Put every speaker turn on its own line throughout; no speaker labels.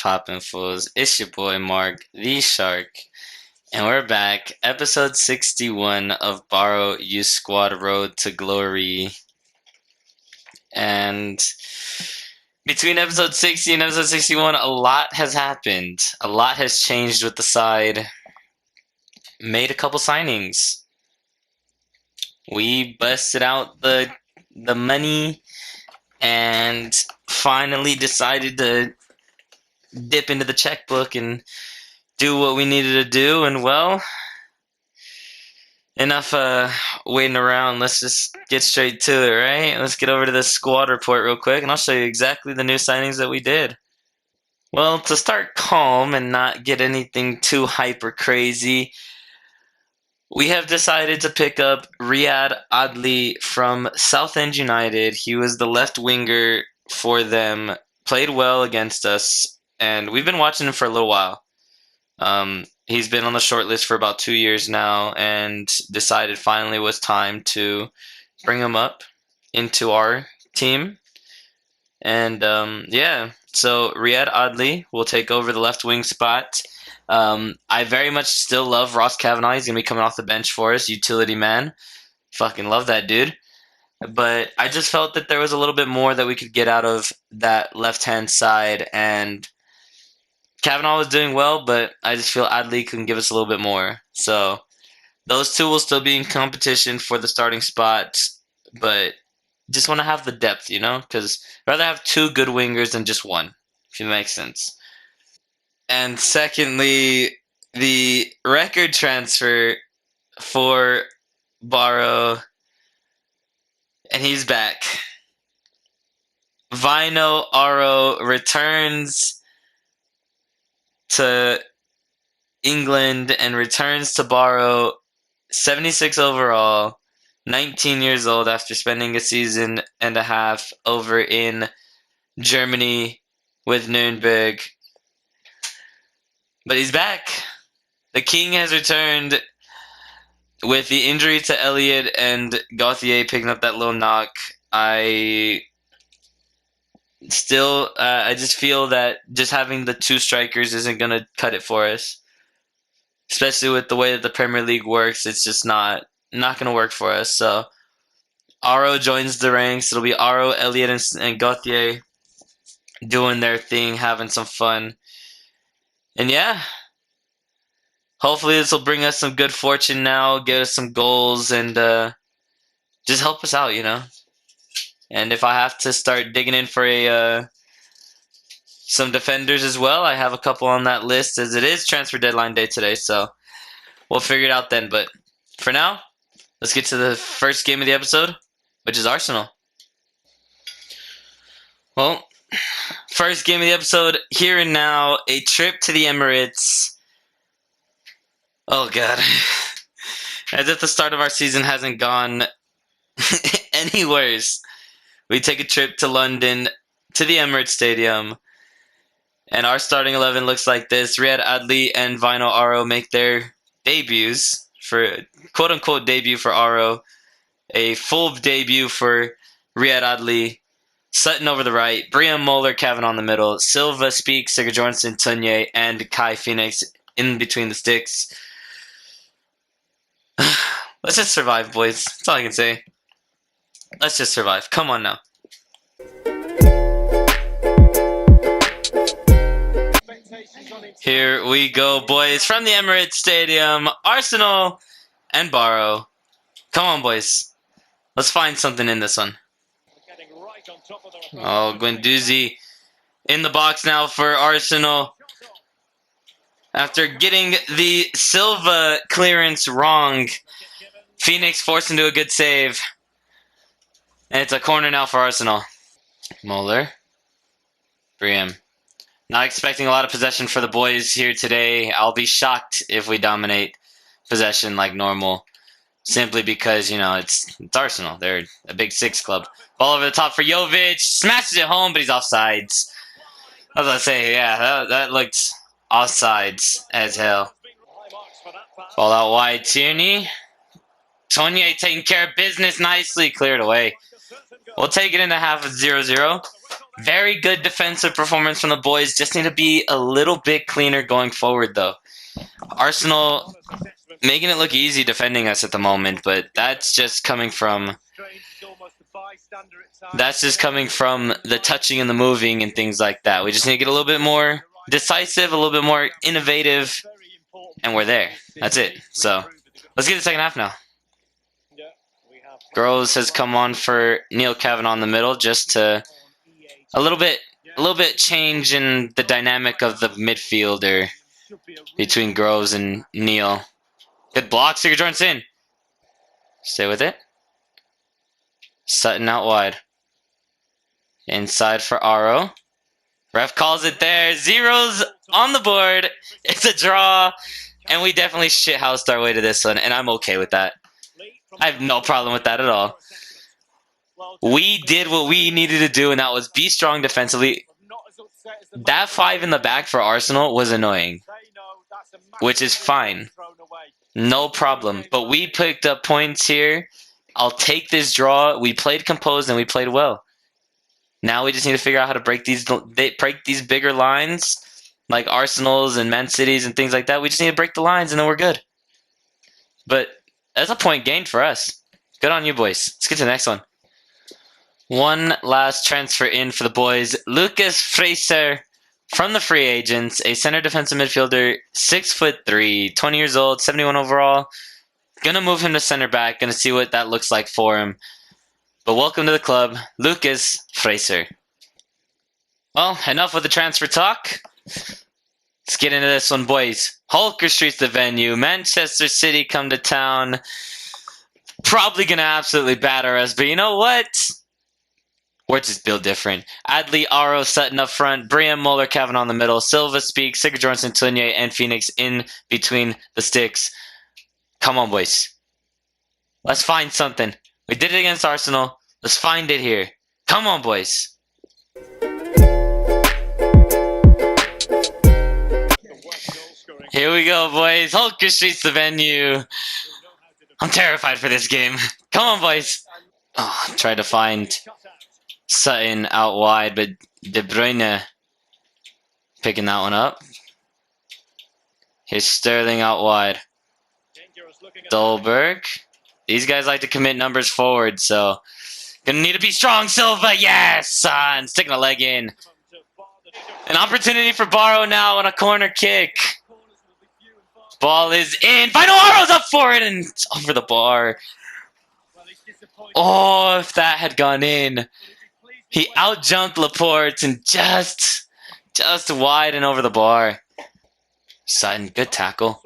poppin' fools? It's your boy MarkTheShark, and we're back. Episode 61 of Barrow U Squad Road to Glory. And between episode 60 and episode 61, a lot has happened. A lot has changed with the side. Made a couple signings. We busted out the money and finally decided to dip into the checkbook and do what we needed to do. And well, enough waiting around. Let's just get straight to it, right? Let's get over to the squad report real quick, and I'll show you exactly the new signings that we did. Well, to start calm and not get anything too hyper crazy, we have decided to pick up Riyad Adli from Southend United. He was the left winger for them, played well against us, and we've been watching him for a little while. He's been on the short list for about 2 years now, and decided finally it was time to bring him up into our team. And yeah, so Riyad Adli will take over the left wing spot. I very much still love Ross Kavanagh. He's going to be coming off the bench for us, utility man. Fucking love that dude. But I just felt that there was a little bit more that we could get out of that left-hand side, and Kavanagh was doing well, but I just feel Adli can give us a little bit more. So those two will still be in competition for the starting spot, but just want to have the depth, you know? Because I'd rather have two good wingers than just one, if it makes sense. And secondly, the record transfer for Barrow, and he's back. Vino Aro returns to England and returns to Barrow, 76 overall, 19 years old after spending a season and a half over in Germany with Nuremberg. But he's back. The King has returned with the injury to Elliott and Gauthier picking up that little knock. I just feel that just having the two strikers isn't going to cut it for us. Especially with the way that the Premier League works, it's just not going to work for us. So Aro joins the ranks. It'll be Aro, Elliott, and Gauthier doing their thing, having some fun. And yeah, hopefully this will bring us some good fortune now, get us some goals, and just help us out, you know. And if I have to start digging in for some defenders as well, I have a couple on that list, as it is transfer deadline day today, so we'll figure it out then. But for now, let's get to the first game of the episode, which is Arsenal. Well, first game of the episode, here and now, a trip to the Emirates. Oh god. As if the start of our season hasn't gone any worse. We take a trip to London, to the Emirates Stadium, and our starting 11 looks like this. Riyad Adli and Vino Aro make their debuts, for quote-unquote debut for Aro, a full debut for Riyad Adli, Sutton over the right, Brian Moeller, Kavanagh in the middle, Silva, Speak, Sigurjonsson, Tunye, and Kai Phoenix in between the sticks. Let's just survive, boys. That's all I can say. Let's just survive. Come on now. Here we go, boys. From the Emirates Stadium, Arsenal and Barrow. Come on, boys. Let's find something in this one. Oh, Guendouzi in the box now for Arsenal. After getting the Silva clearance wrong, Phoenix forced into a good save. And it's a corner now for Arsenal. Moeller. Briam. Not expecting a lot of possession for the boys here today. I'll be shocked if we dominate possession like normal. Simply because, you know, it's Arsenal. They're a big six club. Ball over the top for Jovic. Smashes it home, but he's offsides. I was going to say, yeah, that looked offsides as hell. Ball out wide. Tierney. Tonye taking care of business nicely. Cleared away. We'll take it into half of 0-0. Very good defensive performance from the boys. Just need to be a little bit cleaner going forward, though. Arsenal making it look easy defending us at the moment, but that's just coming from the touching and the moving and things like that. We just need to get a little bit more decisive, a little bit more innovative, and we're there. That's it. So let's get the second half now. Groves has come on for Neil Kavanagh in the middle, just to a little bit change in the dynamic of the midfielder between Groves and Neil. Good block, Sigurd Jorgensen. Stay with it. Sutton out wide. Inside for Aro. Ref calls it there. Zeros on the board. It's a draw. And we definitely shithoused our way to this one. And I'm okay with that. I have no problem with that at all. We did what we needed to do, and that was be strong defensively. That 5 in the back for Arsenal was annoying. Which is fine. No problem. But we picked up points here. I'll take this draw. We played composed and we played well. Now we just need to figure out how to break these bigger lines, like Arsenal's and Man City's and things like that. We just need to break the lines and then we're good. But that's a point gained for us. Good on you, boys. Let's get to the next one. One last transfer in for the boys. Lucas Fraser from the free agents, a center defensive midfielder, 6'3", 20 years old, 71 overall. Gonna move him to center back. Gonna see what that looks like for him. But welcome to the club, Lucas Fraser. Well, enough with the transfer talk. Let's get into this one, boys. Holker Street's the venue. Manchester City come to town. Probably gonna absolutely batter us, but you know what? We're just built different. Adley, Aro, Sutton up front. Brian, Muller, Kavanagh in the middle. Silva, Speak, Sigurd Jorgensen, Tunier, and Phoenix in between the sticks. Come on, boys. Let's find something. We did it against Arsenal. Let's find it here. Come on, boys. Here we go, boys. Holker Street's the venue. I'm terrified for this game. Come on, boys. Oh, tried to find Sutton out wide, but De Bruyne picking that one up. Here's Sterling out wide. Dolberg. These guys like to commit numbers forward, so gonna need to be strong. Silva, yes, son, sticking a leg in. An opportunity for Barrow now on a corner kick. Ball is in. Final Arrow's up for it and it's over the bar. Oh, if that had gone in. He outjumped Laporte and just wide and over the bar. Sutton, good tackle.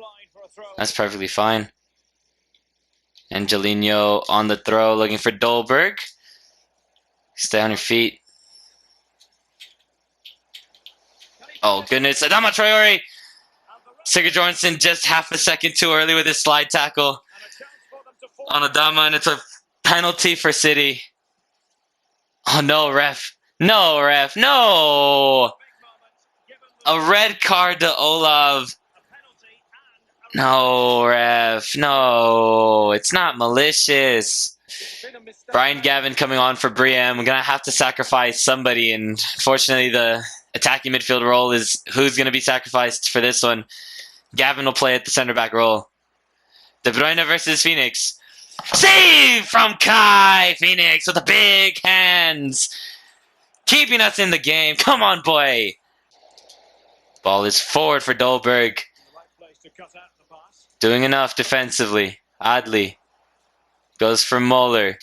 That's perfectly fine. Angelino on the throw, looking for Dolberg. Stay on your feet. Oh, goodness. Adama Traore. Sigurd Jorgensen just half a second too early with his slide tackle on Adama, and it's a penalty for City. Oh, no, ref. No, ref. No! A red card to Olav. No, ref. No. It's not malicious. Brian Gavin coming on for Briam. We're going to have to sacrifice somebody, and fortunately the attacking midfield role is who's going to be sacrificed for this one. Gavin will play at the center back role. De Bruyne versus Phoenix. Save from Kai! Phoenix with the big hands. Keeping us in the game. Come on, boy. Ball is forward for Dolberg. Doing enough defensively. Adley goes for Muller.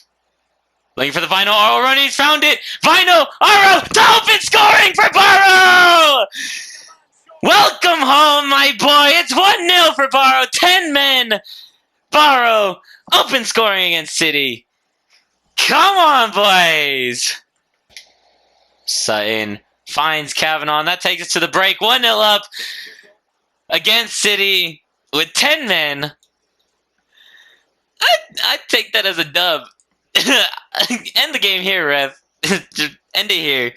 Looking for the Vino Aro run. He's found it. Vino Aro to open scoring for Barrow. Welcome home, my boy. It's 1-0 for Barrow. 10 men. Barrow open scoring against City. Come on, boys. Sutton finds Kavanagh. That takes us to the break. 1-0 up against City with 10 men. I'd take that as a dub. End the game here, ref. End it here.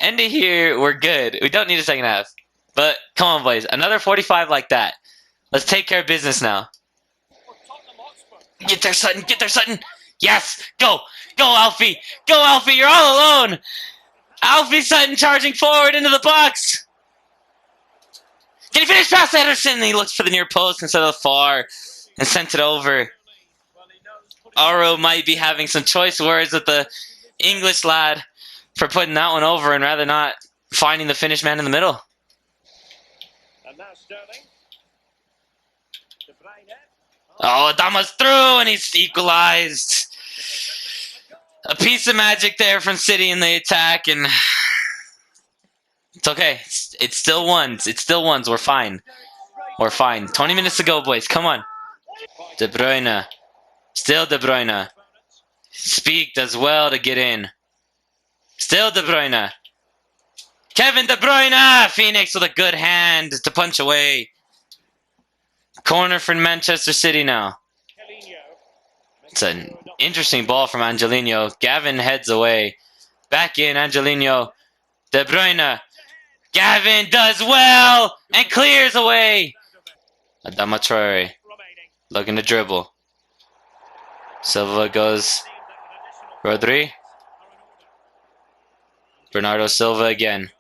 End it here. We're good. We don't need a second half. But come on, boys. Another 45 like that. Let's take care of business now. Get there, Sutton. Get there, Sutton. Yes. Go. Go, Alfie. Go, Alfie. You're all alone. Alfie Sutton charging forward into the box. Can he finish past Ederson? He looks for the near post instead of the far and sent it over. Aro might be having some choice words with the English lad for putting that one over and rather not finding the Finnish man in the middle. Oh, Adama's through and he's equalized. A piece of magic there from City in the attack, and it's okay. It's still ones. It's still ones. We're fine. We're fine. 20 minutes to go, boys. Come on. De Bruyne. Still De Bruyne. Speak does well to get in. Still De Bruyne. Kevin De Bruyne! Phoenix with a good hand to punch away. Corner for Manchester City now. It's an interesting ball from Angelino. Gavin heads away. Back in, Angelino. De Bruyne. Gavin does well and clears away. Adama Traore looking to dribble. Silva goes. Rodri. Bernardo Silva again.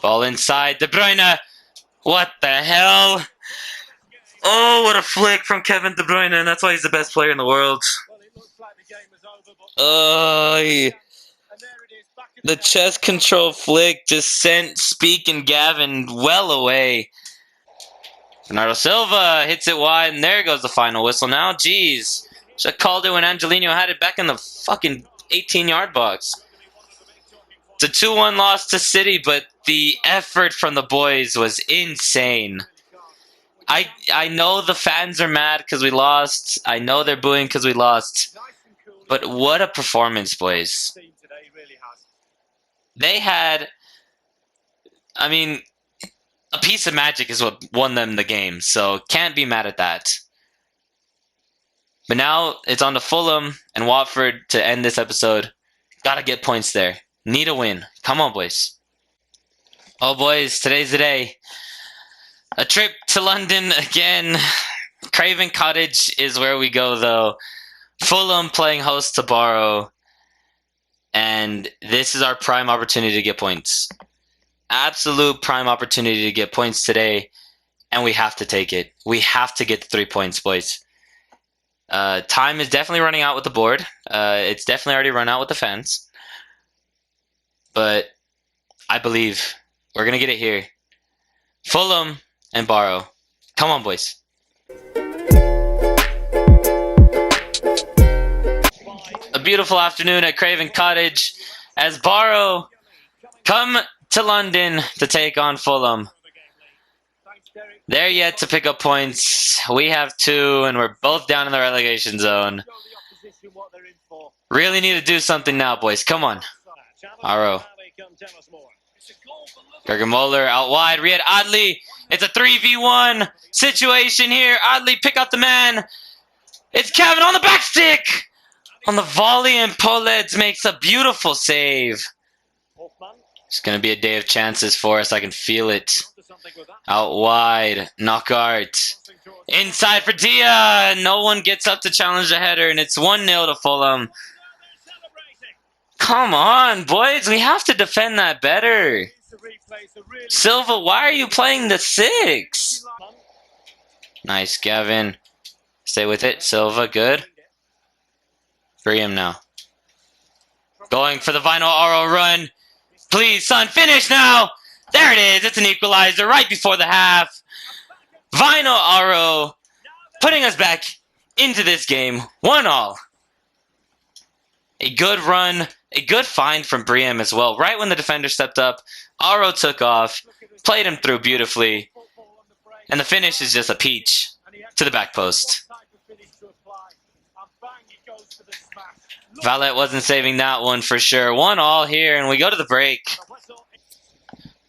Ball inside. De Bruyne. What the hell? Oh, what a flick from Kevin De Bruyne, and that's why he's the best player in the world. The chest control flick just sent Speak and Gavin well away. Bernardo Silva hits it wide, and there goes the final whistle now. Jeez. Should have called it when Angelino had it back in the fucking 18-yard box. It's a 2-1 loss to City, but the effort from the boys was insane. I know the fans are mad because we lost. I know they're booing because we lost. But what a performance, boys. They had, I mean, a piece of magic is what won them the game. So can't be mad at that. But now it's on to Fulham and Watford to end this episode. Gotta get points there. Need a win. Come on, boys. Oh, boys, today's the day. A trip to London again. Craven Cottage is where we go, though. Fulham playing host to Barrow. And this is our prime opportunity to get points. Absolute prime opportunity to get points today. And we have to take it. We have to get the 3 points, boys. Time is definitely running out with the board. It's definitely already run out with the fans. But I believe we're going to get it here. Fulham and Barrow. Come on, boys. A beautiful afternoon at Craven Cottage as Barrow come to London to take on Fulham. They're yet to pick up points. We have 2, and we're both down in the relegation zone. Really need to do something now, boys. Come on. Aro. Gregor Moller out wide. Riyad Adli. It's a 3v1 situation here. Adli, pick up the man. It's Kevin on the back stick. On the volley, and Poleds makes a beautiful save. It's going to be a day of chances for us. I can feel it. Out wide. Knockout. Inside for Dia. No one gets up to challenge the header, and it's 1-0 to Fulham. Come on, boys. We have to defend that better. Silva, why are you playing the 6? Nice, Gavin. Stay with it. Silva, good. Free him now. Going for the Vinyl Aro run. Please, son, finish now. There it is. It's an equalizer right before the half. Vinyl Aro putting us back into this game. 1-1. A good run. A good find from Briem as well. Right when the defender stepped up, Aro took off, played him through beautifully, and the finish is just a peach to the back post. Valet wasn't saving that one for sure. 1-1 here, and we go to the break.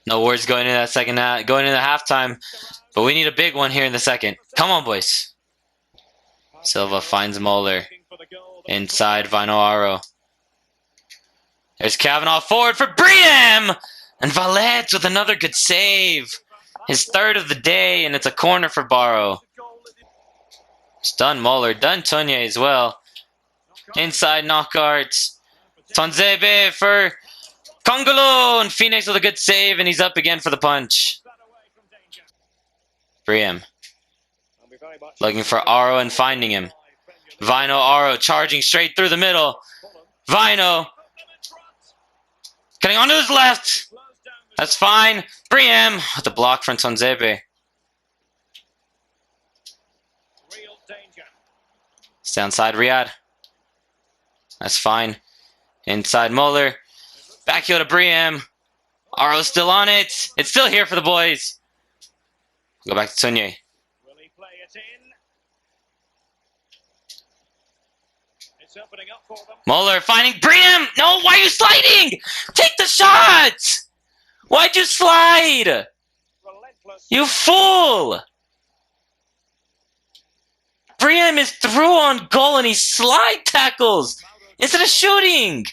No words going into that second half, going into halftime, but we need a big one here in the second. Come on, boys. Silva finds Moller inside Vinyl Aro. There's Kavanaugh forward for Briem! And Valette with another good save. His 3rd of the day, and it's a corner for Barrow. It's done Moller, done Tunye as well. Inside Knockout. Tonzebe for Congolo and Phoenix with a good save, and he's up again for the punch. Briam. Looking for Aro and finding him. Vino Aro charging straight through the middle. Vino. Cutting onto his left. That's fine. Briam with the block from Tonzebe. It's downside Riyadh. That's fine. Inside Moeller. Back heel to Briam. Aro's still on it. It's still here for the boys. Go back to Tunye. Moeller finding Briam. No, why are you sliding? Take the shot. Why'd you slide? You fool. Briam is through on goal and he slide tackles instead of shooting.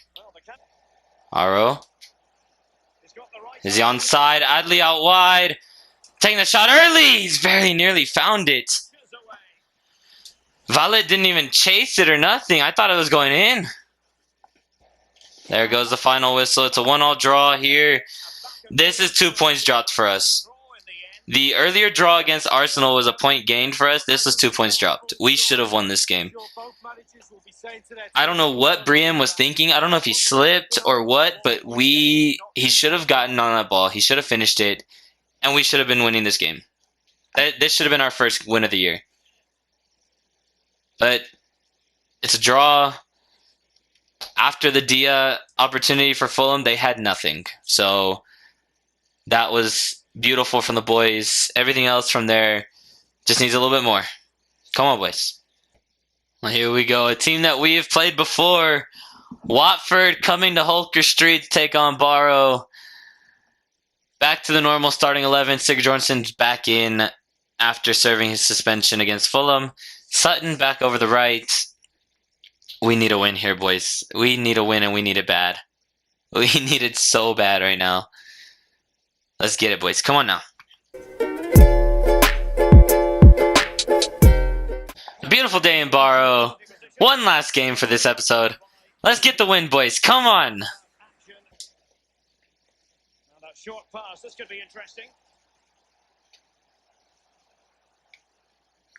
Aro. Is he onside? Adley out wide. Taking the shot early. He's very nearly found it. Valet didn't even chase it or nothing. I thought it was going in. There goes the final whistle. It's a 1-1 draw here. This is 2 points dropped for us. The earlier draw against Arsenal was a point gained for us. This was 2 points dropped. We should have won this game. I don't know what Briam was thinking. I don't know if he slipped or what, but he should have gotten on that ball. He should have finished it, and we should have been winning this game. This should have been our first win of the year. But it's a draw. After the Dia opportunity for Fulham, they had nothing. So that was beautiful from the boys. Everything else from there just needs a little bit more. Come on, boys. Well, here we go. A team that we have played before. Watford coming to Holker Street to take on Barrow. Back to the normal starting 11. Sigurjonsson back in after serving his suspension against Fulham. Sutton back over the right. We need a win here, boys. We need a win, and we need it bad. We need it so bad right now. Let's get it, boys. Come on now. A beautiful day in Barrow. One last game for this episode. Let's get the win, boys. Come on.
That short pass. This could be interesting.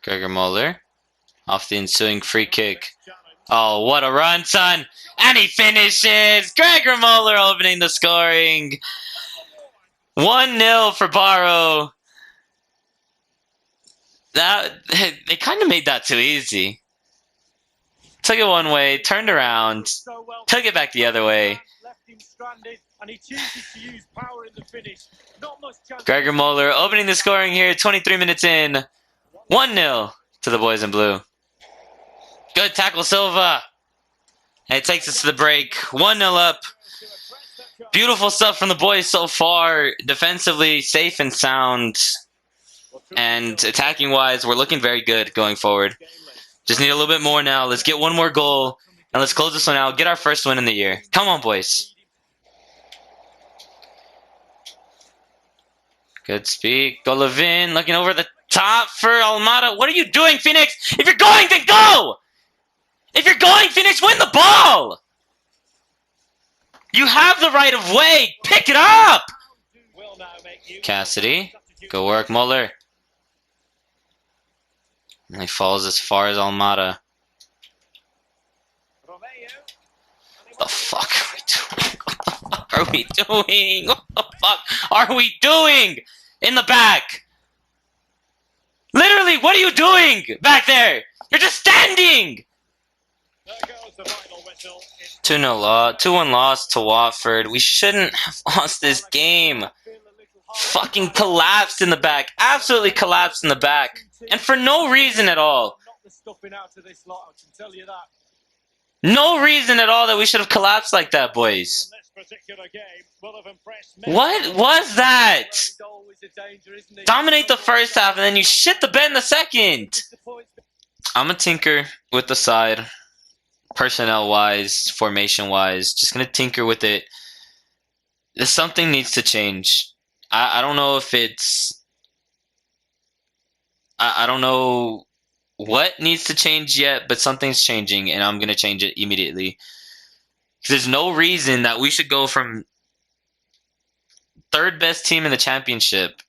Gregor Muller off the ensuing free kick. Oh, what a run, son. And he finishes. Gregor Muller opening the scoring. 1-0 for Barrow. They kind of made that too easy. Took it one way, turned around, took it back the other way. Gregor Muller opening the scoring here, 23 minutes in. 1-0 to the boys in blue. Good tackle, Silva. And it takes us to the break. 1-0 up. Beautiful stuff from the boys so far. Defensively, safe and sound. And attacking-wise, we're looking very good going forward. Just need a little bit more now. Let's get one more goal. And let's close this one out. Get our first win in the year. Come on, boys. Good speed. Go Levin. Looking over the top for Almada. What are you doing, Phoenix? If you're going, then go! If you're going, Phoenix, win the ball! You have the right of way. Pick it up! Cassidy. Go work, Muller. And he falls as far as Almada. What the fuck are we doing? What the fuck are we doing in the back? Literally, what are you doing back there? You're just standing! 2-1 loss to Watford. We shouldn't have lost this game. Fucking collapsed in the back. Absolutely collapsed in the back. And for no reason at all. No reason at all that we should have collapsed like that, boys. What was that? Dominate the first half and then you shit the bed in the second. I'm a tinker with the side. Personnel-wise, formation-wise. Just going to tinker with it. Something needs to change. I don't know if it's... I don't know what needs to change yet, but something's changing, and I'm going to change it immediately. There's no reason that we should go from third best team in the championship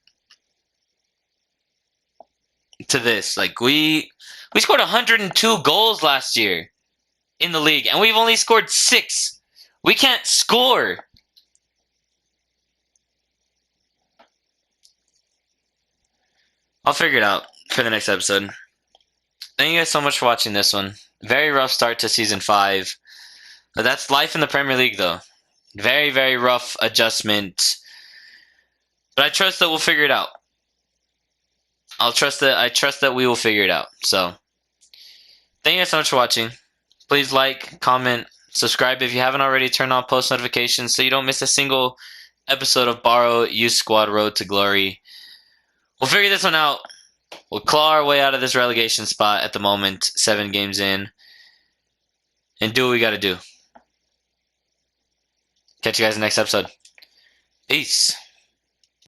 to this. Like we scored 102 goals last year in the league, and we've only scored 6. We can't score. I'll figure it out for the next episode. Thank you guys so much for watching this one. Very rough start to Season 5. But that's life in the Premier League, though. Very, very rough adjustment. But I trust that we'll figure it out. I trust that we will figure it out. So, thank you guys so much for watching. Please like, comment, subscribe if you haven't already. Turn on post notifications so you don't miss a single episode of Barrow Youth Squad Road to Glory. We'll figure this one out. We'll claw our way out of this relegation spot at the moment, 7 games in, and do what we got to do. Catch you guys in the next episode. Peace.